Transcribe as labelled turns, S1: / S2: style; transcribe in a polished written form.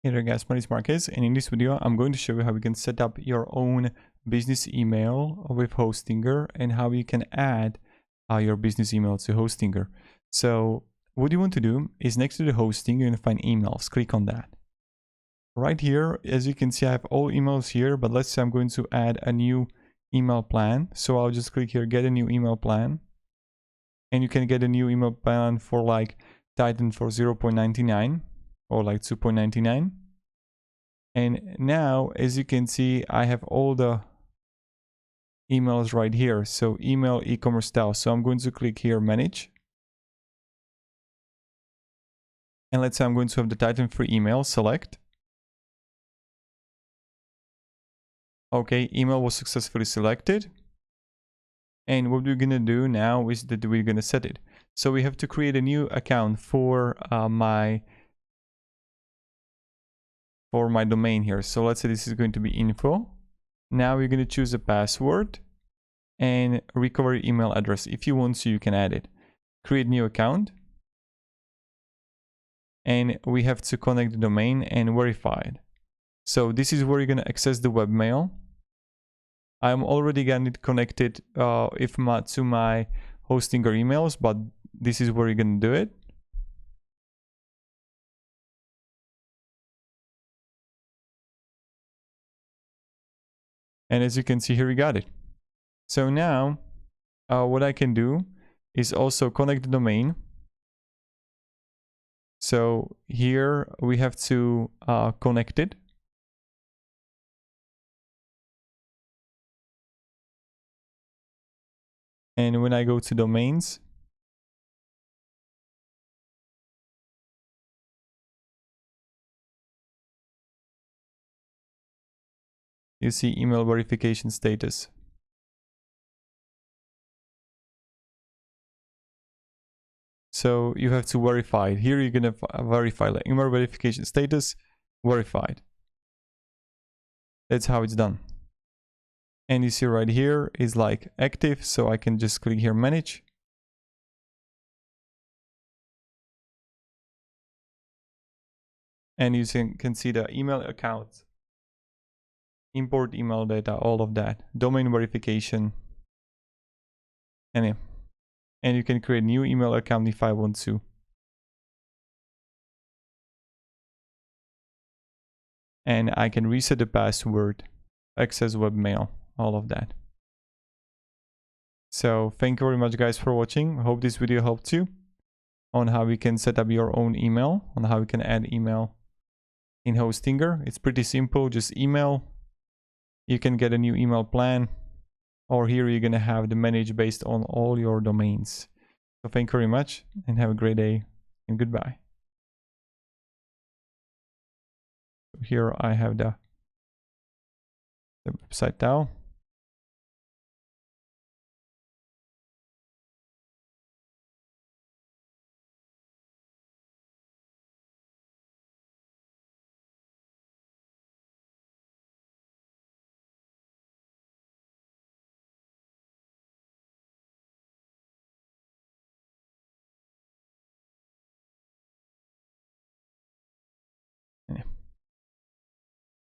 S1: Hey there guys, my name is Marquez, and in this video I'm going to show you how you can set up your own business email with Hostinger and how you can add your business email to Hostinger. So what you want to do is next to the hosting you're going to find emails. Click on that. Right here, as you can see, I have all emails here, but let's say I'm going to add a new email plan. So I'll just click here, get a new email plan. And you can get a new email plan for like Titan for 0.99 or like 2.99. And now, as you can see, I have all the emails right here. So email, e-commerce style. So I'm going to click here, manage. And let's say I'm going to have the Titan for email, select. Okay, email was successfully selected. And what we're going to do now is that we're going to set it. So we have to create a new account for my domain here. So let's say this is going to be info. Now we're going to choose a password and recovery email address. If you want to, you can add it. Create new account. And we have to connect the domain and verify it. So this is where you're going to access the webmail. I'm already getting it connected to my Hostinger emails, but this is where you're going to do it. And as you can see here, we got it. So now what I can do is also connect the domain. So here we have to connect it. And when I go to domains, you see email verification status. So you have to verify it. Here you're going to verify like email verification status verified. That's how it's done. And you see right here is like active. So I can just click here, manage. And you can see the email account, import email data, all of that, domain verification. And you can create a new email account if I want to. And I can reset the password, access webmail, all of that. So thank you very much guys for watching. I hope this video helped you on how you can set up your own email, on how you can add email in Hostinger. It's pretty simple, just email. You can get a new email plan, or here you're gonna have the manage based on all your domains. So thank you very much and have a great day and goodbye. Here I have the website now.